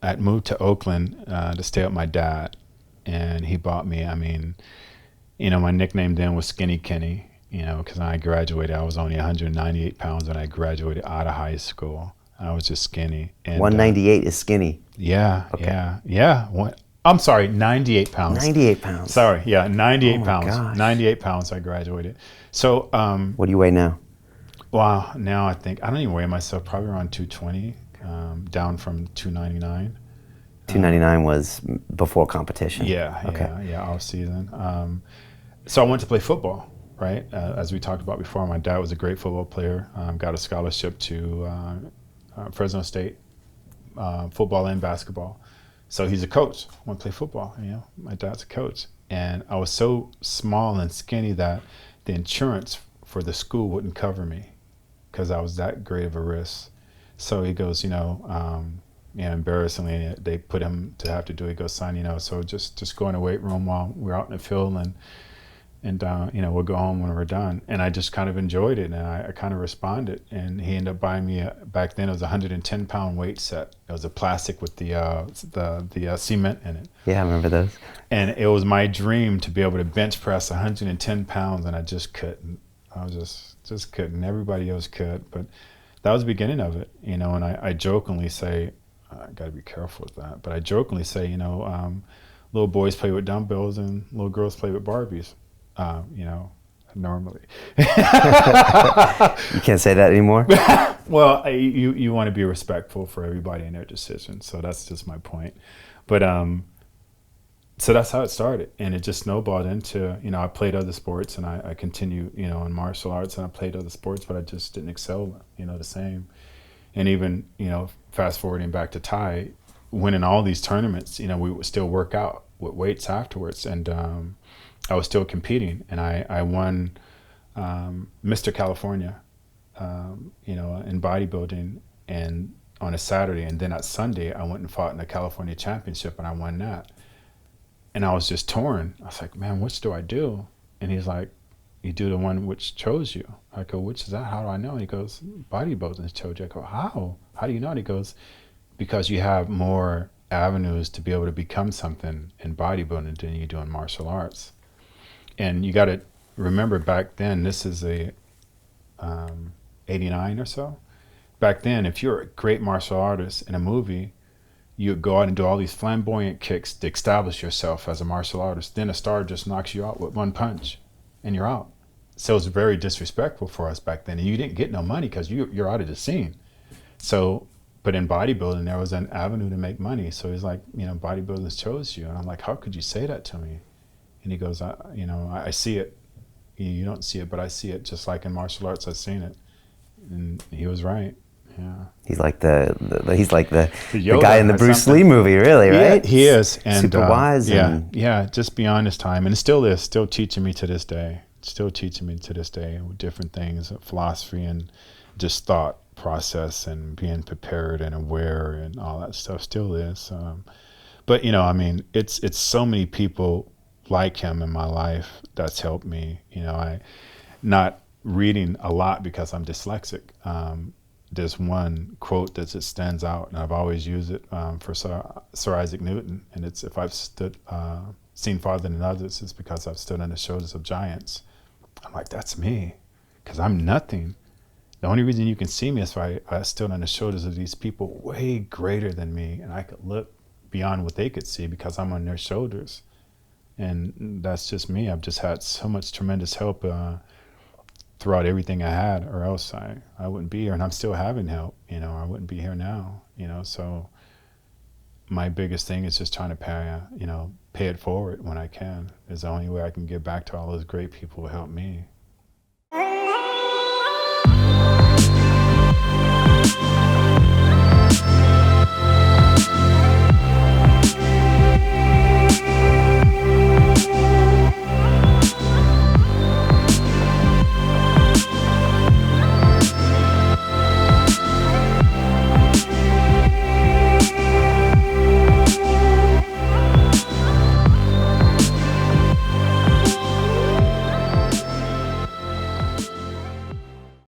I'd moved to Oakland to stay with my dad, and he bought me. I mean, my nickname then was Skinny Kenny. Because when I graduated, I was only 198 pounds when I graduated out of high school. I was just skinny. And 198 is skinny. yeah, Okay. yeah. I'm sorry, 98 pounds. 98 pounds. Sorry, yeah, 98 Oh my pounds. gosh. 98 pounds I graduated. So, What do you weigh now? wow, now I think, I don't even weigh myself, probably around 220, down from 299. 299 was before competition. Yeah, Okay. yeah, off season. So I went to play football, right? As we talked about before, my dad was a great football player. Got a scholarship to Fresno State, football and basketball. So he's a coach. I want to play football. My dad's a coach, and I was so small and skinny that the insurance for the school wouldn't cover me because I was that great of a risk. So he goes, embarrassingly, they put him to have to do. He goes, son, so just go in the weight room while we're out in the field, and we'll go home when we're done. And I just kind of enjoyed it, and I kind of responded. And he ended up buying me back then it was a 110-pound weight set. It was a plastic with the cement in it. Yeah, I remember those. And it was my dream to be able to bench press 110 pounds, and I just couldn't. I was just couldn't. Everybody else could, but that was the beginning of it, And I jokingly say, I got to be careful with that, but I jokingly say, little boys play with dumbbells and little girls play with Barbies. Normally. You can't say that anymore? Well, you want to be respectful for everybody and their decisions, so that's just my point. But so that's how it started, and it just snowballed into, I played other sports, and I continue, in martial arts, and I played other sports, but I just didn't excel, the same. And even, fast forwarding back to Thai, winning all these tournaments, we would still work out with weights afterwards, and I was still competing, and I won Mr. California, in bodybuilding, and on a Saturday, and then at Sunday I went and fought in the California Championship, and I won that. And I was just torn. I was like, man, which do I do? And he's like, you do the one which chose you. I go, which is that? How do I know? And he goes, bodybuilding chose you. I go, how? How do you know? And he goes, because you have more avenues to be able to become something in bodybuilding than you do in martial arts. And you got to remember back then, this is a 89 or so. Back then, if you're a great martial artist in a movie, you would go out and do all these flamboyant kicks to establish yourself as a martial artist. Then a star just knocks you out with one punch and you're out. So it was very disrespectful for us back then. And you didn't get no money because you're out of the scene. So, but in bodybuilding, there was an avenue to make money. So he's like, bodybuilders chose you. And I'm like, how could you say that to me? And he goes, I see it. You don't see it, but I see it. Just like in martial arts, I've seen it. And he was right. Yeah. He's like the Yoda guy in the or Bruce something. Lee movie, really, right? He is. And, super wise. Yeah, just beyond his time. And it still is, still teaching me to this day. Still teaching me to this day with different things, philosophy and just thought process and being prepared and aware and all that stuff still is. But, it's so many people like him in my life that's helped me. I not reading a lot because I'm dyslexic. There's one quote that just stands out, and I've always used it for Sir Isaac Newton, and it's, if I've seen farther than others, it's because I've stood on the shoulders of giants. I'm like, that's me, because I'm nothing. The only reason you can see me is if I stood on the shoulders of these people way greater than me, and I could look beyond what they could see because I'm on their shoulders. And that's just me. I've just had so much tremendous help throughout everything I had, or else I wouldn't be here, and I'm still having help, I wouldn't be here now, so my biggest thing is just trying to pay it forward when I can. Is the only way I can give back to all those great people who helped me.